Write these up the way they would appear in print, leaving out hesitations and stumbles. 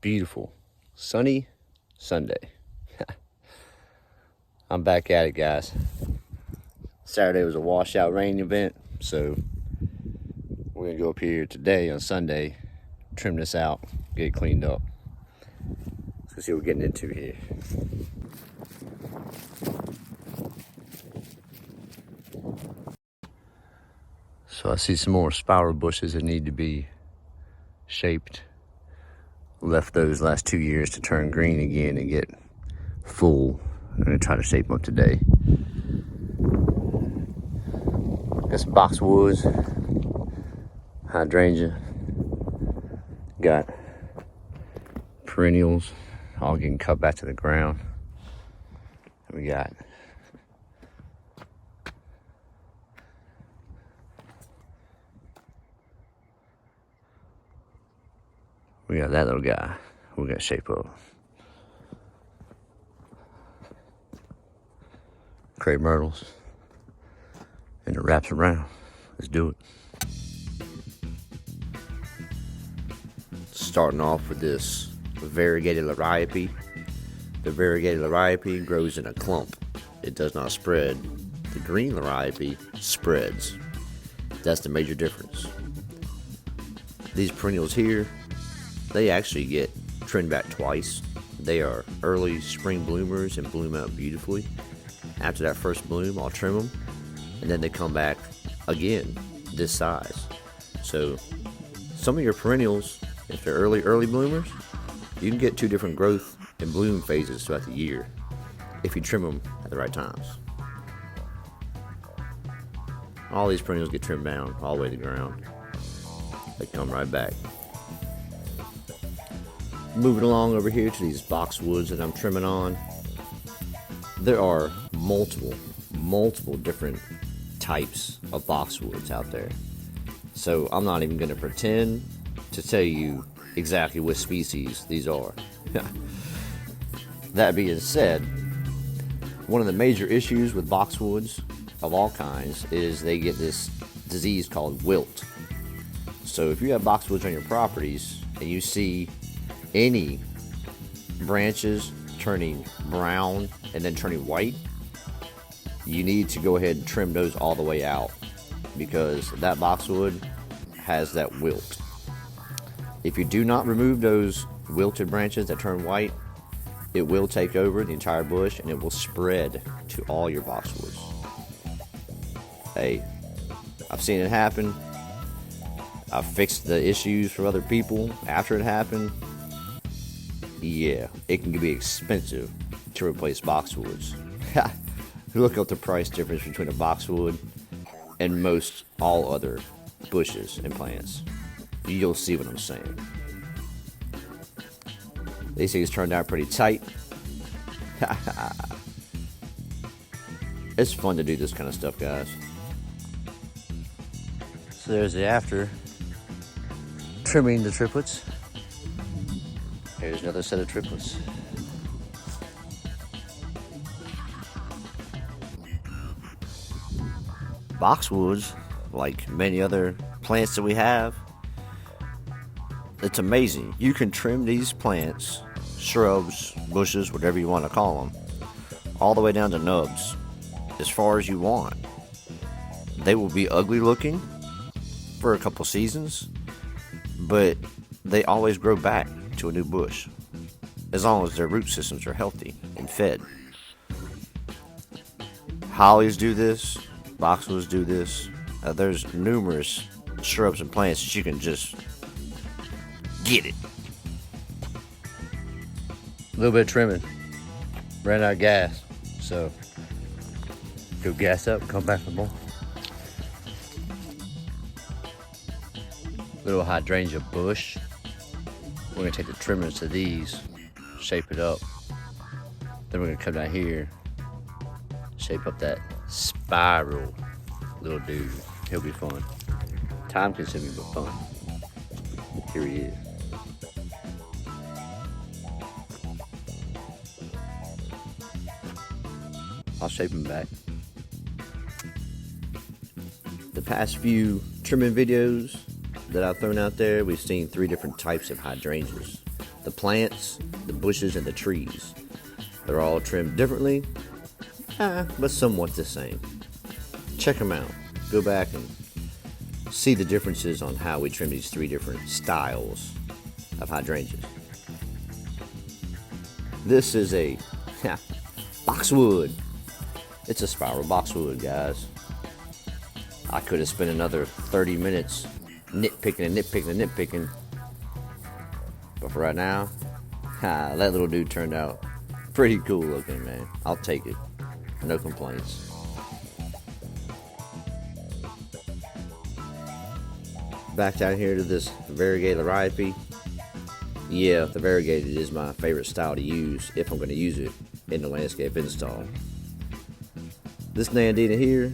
beautiful, sunny Sunday. I'm back at it, guys. Saturday was a washout rain event, so we're gonna go up here today on Sunday, trim this out, get it cleaned up. Let's see what we're getting into here. So I see some more spiral bushes that need to be shaped. Left those last 2 years to turn green again and get full. I'm gonna try to shape them up today. Got some Boxwoods, hydrangea. Got perennials, all getting cut back to the ground. And we got that little guy we're gonna shape up. Crepe myrtles. And it wraps around. Let's do it. Starting off with this variegated liriope. The variegated liriope grows in a clump. It does not spread. The green liriope spreads. That's the major difference. These perennials here, they actually get trimmed back twice. They are early spring bloomers and bloom out beautifully. After that first bloom, I'll trim them, and then they come back again this size. So some of your perennials, if they're early bloomers, you can get 2 different growth and bloom phases throughout the year if you trim them at the right times. All these perennials get trimmed down all the way to the ground. They come right back. Moving along over here to these boxwoods that I'm trimming on. There are multiple different types of boxwoods out there. So I'm not even going to pretend to tell you exactly what species these are. That being said, one of the major issues with boxwoods of all kinds is they get this disease called wilt. So if you have boxwoods on your properties and you see any branches turning brown and then turning white, you need to go ahead and trim those all the way out, because that boxwood has that wilt. If you do not remove those wilted branches that turn white, it will take over the entire bush and it will spread to all your boxwoods. Hey, I've seen it happen. I've fixed the issues for other people after it happened. Yeah, it can be expensive to replace boxwoods. Look up the price difference between a boxwood and most all other bushes and plants. You'll see what I'm saying. These things turned out pretty tight. It's fun to do this kind of stuff, guys. So there's the after trimming the triplets. Here's another set of triplets. Boxwoods, like many other plants that we have, it's amazing. You can trim these plants, shrubs, bushes, whatever you want to call them, all the way down to nubs, as far as you want. They will be ugly looking for a couple seasons, but they always grow back to a new bush, as long as their root systems are healthy and fed. Hollies do this, boxwoods do this. There's numerous shrubs and plants that you can just get it. A little bit of trimming. Ran out of gas, so go gas up, come back for more. Little hydrangea bush. We're gonna take the trimmers to these, shape it up. Then we're gonna come down here, shape up that spiral little dude. He'll be fun. Time consuming, but fun. Here he is. I'll shape him back. The past few trimming videos that I've thrown out there, we've seen 3 different types of hydrangeas. The plants, the bushes, and the trees. They're all trimmed differently, but somewhat the same. Check them out. Go back and see the differences on how we trim these 3 different styles of hydrangeas. This is a Boxwood. It's a spiral boxwood, guys. I could have spent another 30 minutes nitpicking. But for right now, that little dude turned out pretty cool looking, man. I'll take it. No complaints. Back down here to this variegated liriape. Yeah, the variegated is my favorite style to use if I'm going to use it in the landscape install. This Nandina here,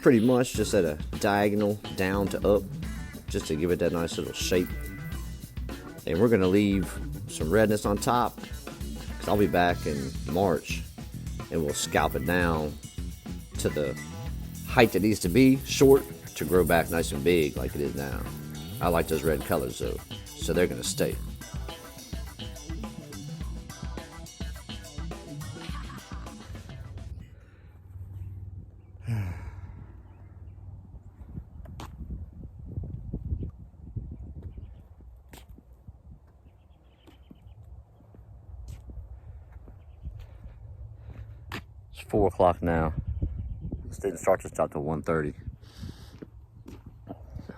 pretty much just at a diagonal down to up, just to give it that nice little shape. And we're going to leave some redness on top, because I'll be back in March, and we'll scalp it down to the height it needs to be, short, to grow back nice and big like it is now. I like those red colors though, so they're going to stay. It's 4 o'clock now. This didn't start till 1:30.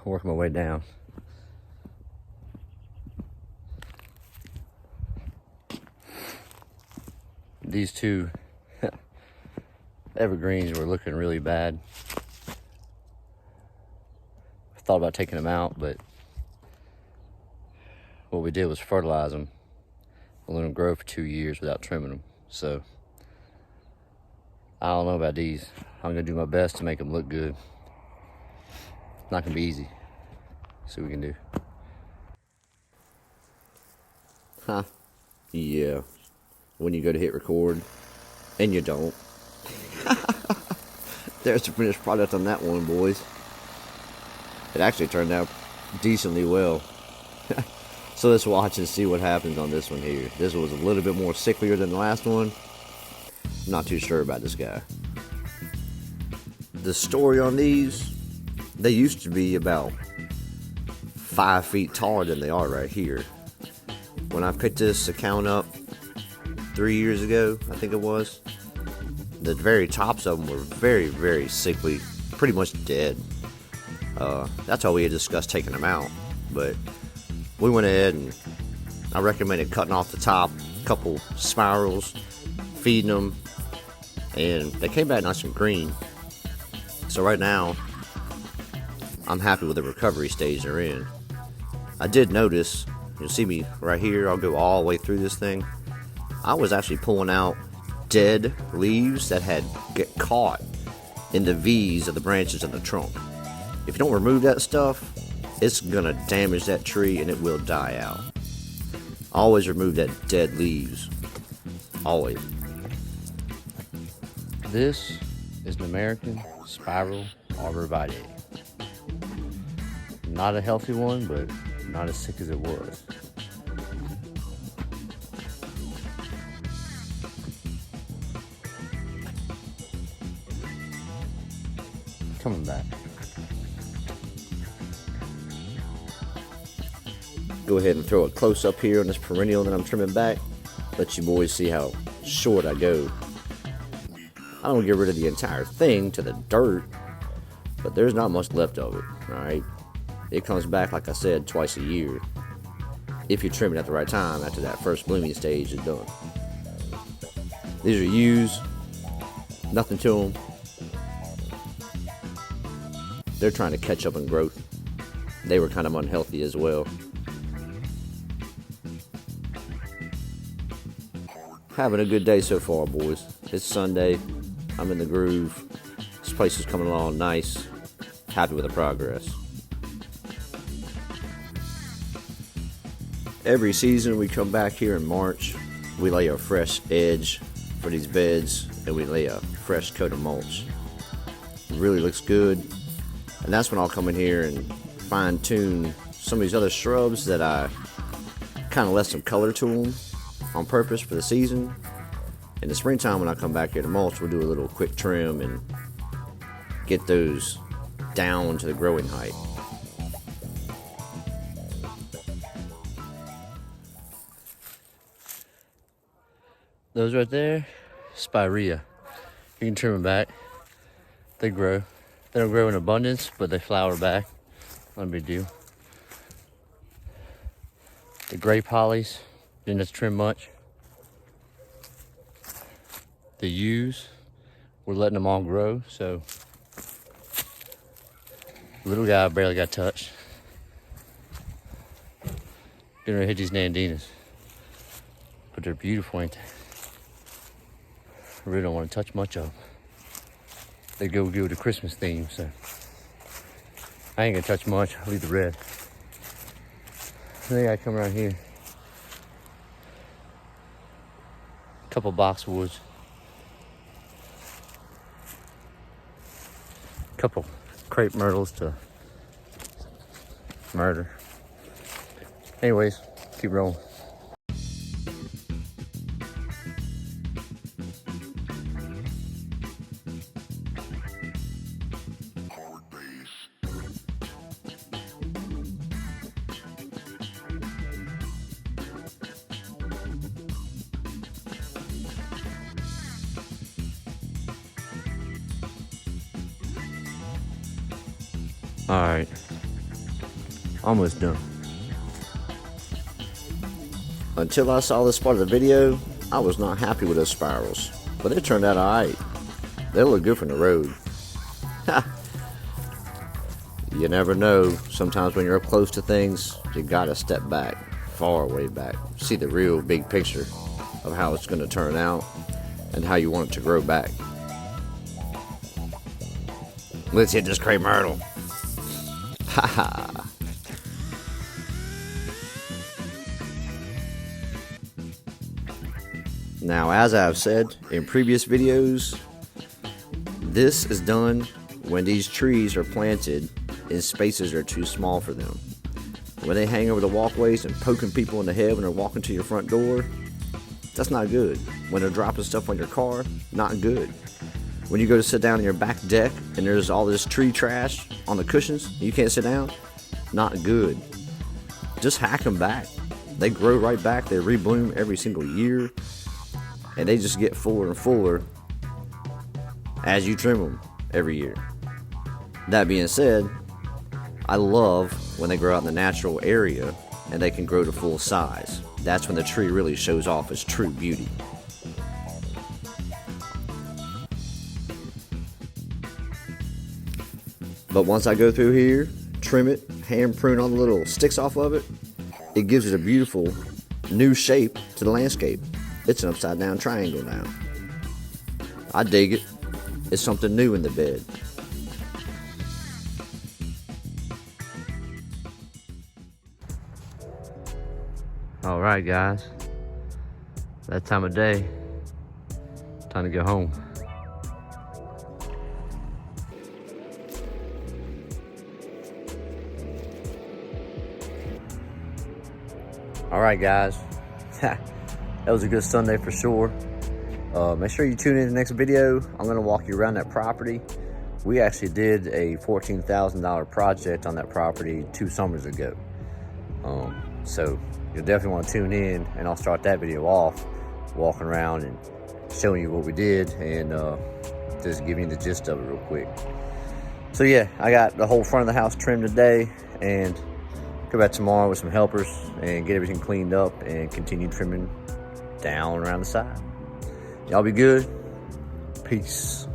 Working my way down. These 2 evergreens were looking really bad. I thought about taking them out, but what we did was fertilize them and let them grow for 2 years without trimming them. So I don't know about these. I'm gonna do my best to make them look good. Not gonna be easy. See what we can do. Yeah. When you go to hit record, and you don't. There's the finished product on that one, boys. It actually turned out decently well. So let's watch and see what happens on this one here. This was a little bit more sicklier than the last one. I'm not too sure about this guy. The story on these, they used to be about 5 feet taller than they are right here. When I picked this account up 3 years ago, I think it was, the very tops of them were very, very sickly, pretty much dead. That's why we had discussed taking them out, but we went ahead and I recommended cutting off the top, a couple spirals, feeding them, and they came back nice and green. So right now, I'm happy with the recovery stage they're in. I did notice, you'll see me right here, I'll go all the way through this thing. I was actually pulling out dead leaves that had get caught in the V's of the branches of the trunk. If you don't remove that stuff, it's gonna damage that tree and it will die out. Always remove that dead leaves. Always. This is an American Spiral Arborvitae. Not a healthy one, but not as sick as it was. Coming back. Go ahead and throw a close up here on this perennial that I'm trimming back. Let you boys see how short I go. I don't get rid of the entire thing to the dirt, but there's not much left of it, alright? It comes back, like I said, twice a year. If you trim it at the right time after that first blooming stage is done. These are used, nothing to them. They're trying to catch up in growth. They were kind of unhealthy as well. Having a good day so far, boys. It's Sunday. I'm in the groove. This place is coming along nice. Happy with the progress. Every season we come back here in March. We lay a fresh edge for these beds, and we lay a fresh coat of mulch. It really looks good. And that's when I'll come in here and fine tune some of these other shrubs that I kind of left some color to them on purpose for the season. In the springtime, when I come back here to mulch, we'll do a little quick trim and get those down to the growing height. Those right there, spirea. You can trim them back. They grow. They don't grow in abundance, but they flower back. Not a big deal. The grape hollies, didn't have to trim much. The yews, we're letting them all grow, so little guy barely got touched. Gonna hit these Nandinas, but they're beautiful, ain't they? I really don't want to touch much of them. They go with the Christmas theme, so I ain't gonna touch much. I'll leave the red. Then I come around here. A couple Boxwoods. A couple crepe myrtles to murder. Anyways, keep rolling. All right, almost done. Until I saw this part of the video, I was not happy with those spirals, but it turned out all right. They look good from the road. You never know. Sometimes when you're up close to things, you gotta step back, far way back, see the real big picture of how it's gonna turn out and how you want it to grow back. Let's hit this crepe myrtle. Haha. Now, as I've said in previous videos, this is done when these trees are planted in spaces that are too small for them. When they hang over the walkways and poking people in the head when they're walking to your front door, that's not good. When they're dropping stuff on your car, not good. When you go to sit down on your back deck and there's all this tree trash on the cushions, you can't sit down, not good. Just hack them back. They grow right back. They rebloom every single year, and they just get fuller and fuller as you trim them every year. That being said, I love when they grow out in the natural area and they can grow to full size. That's when the tree really shows off its true beauty. But once I go through here, trim it, hand prune all the little sticks off of it, it gives it a beautiful new shape to the landscape. It's an upside down triangle now. I dig it. It's something new in the bed. All right, guys. That time of day. Time to go home. All right, guys. That was a good Sunday for sure. Make sure you tune in to the next video. I'm going to walk you around that property. We actually did a $14,000 project on that property 2 summers ago. So you'll definitely want to tune in, and I'll start that video off walking around and showing you what we did and just giving you the gist of it real quick. So yeah, I got the whole front of the house trimmed today, and go back tomorrow with some helpers and get everything cleaned up and continue trimming down around the side. Y'all be good. Peace.